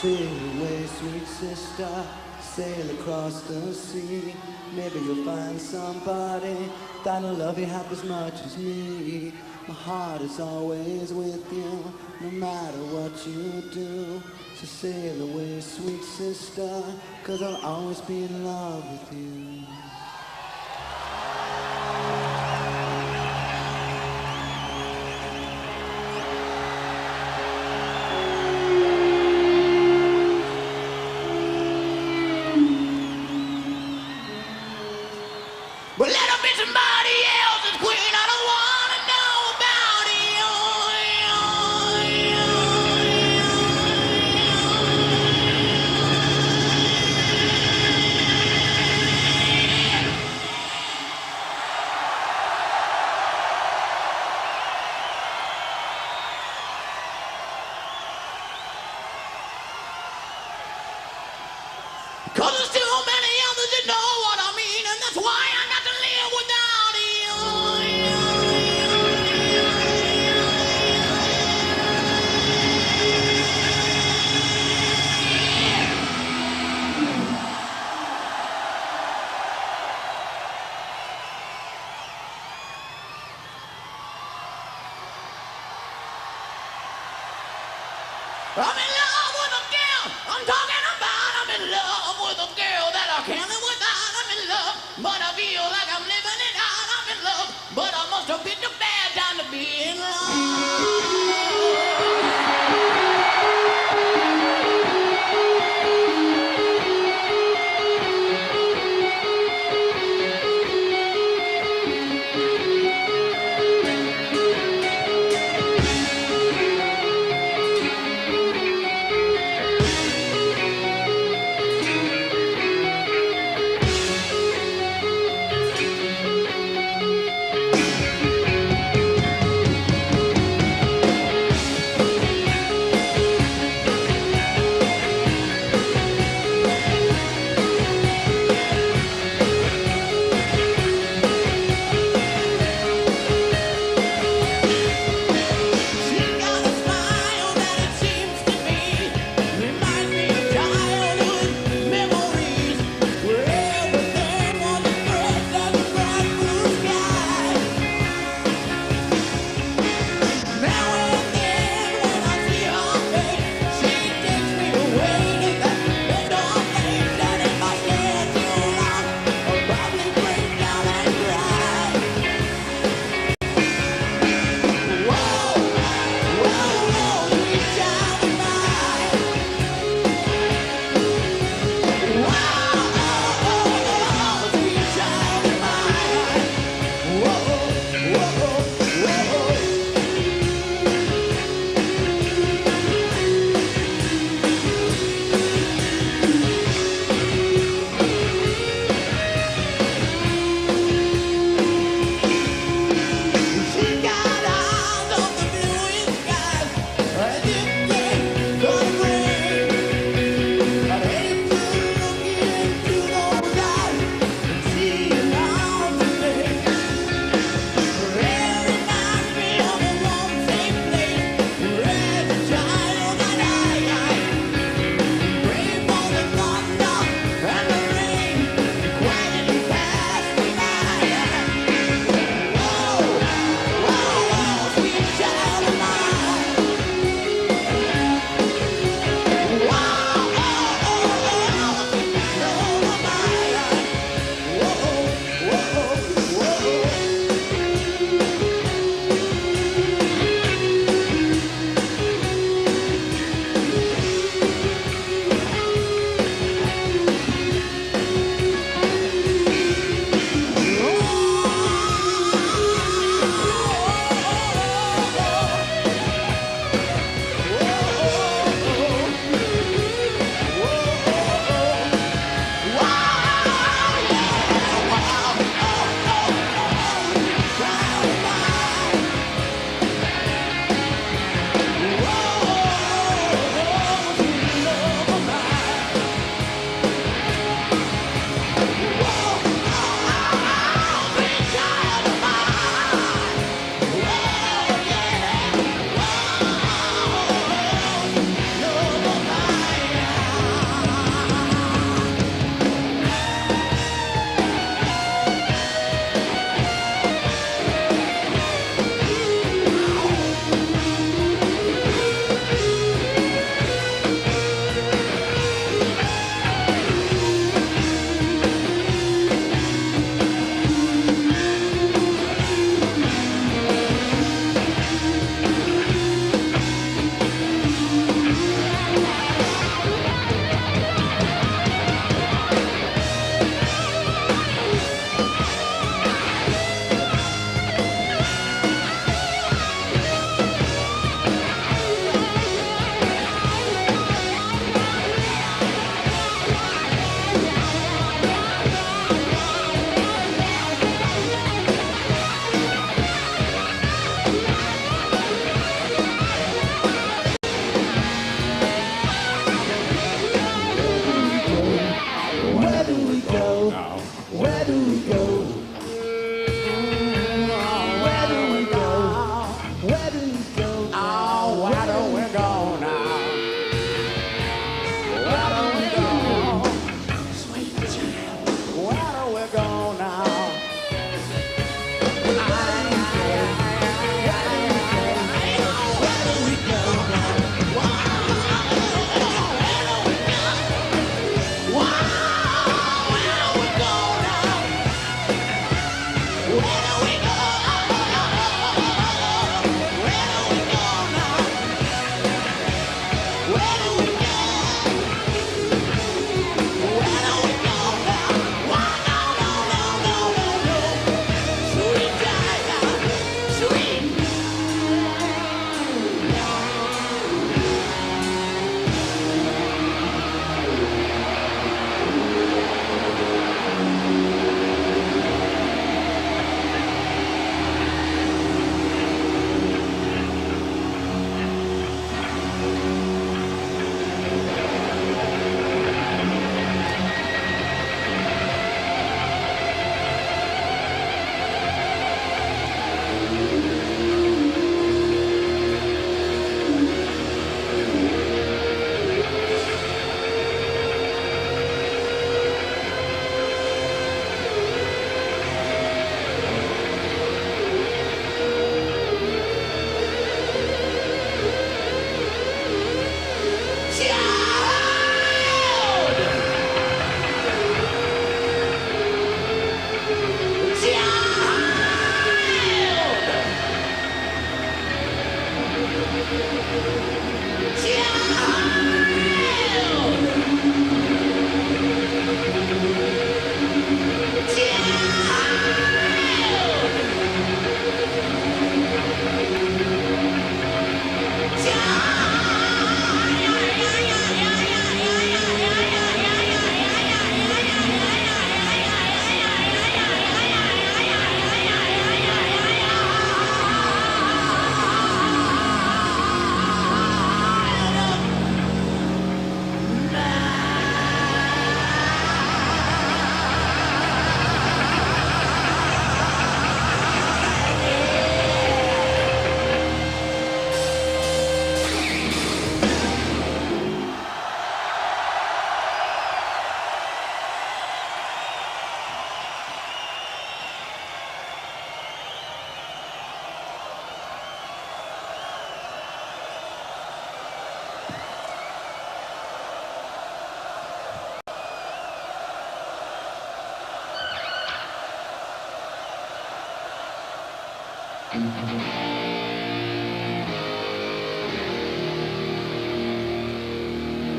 Sail away, sweet sister, sail across the sea. Maybe you'll find somebody that'll love you half as much as me. My heart is always with you, no matter what you do. So sail away, sweet sister, 'cause I'll always be in love with you. But let her be somebody else's queen. I don't wanna know about Cause there's too many others that know what I mean, and that's why I got to live without I'm in love with a girl. I'm talking about I'm in love with a girl that I can't live without. I'm in love, but I feel like I'm living it out. I'm in love, but I must have picked a bad time to be in love.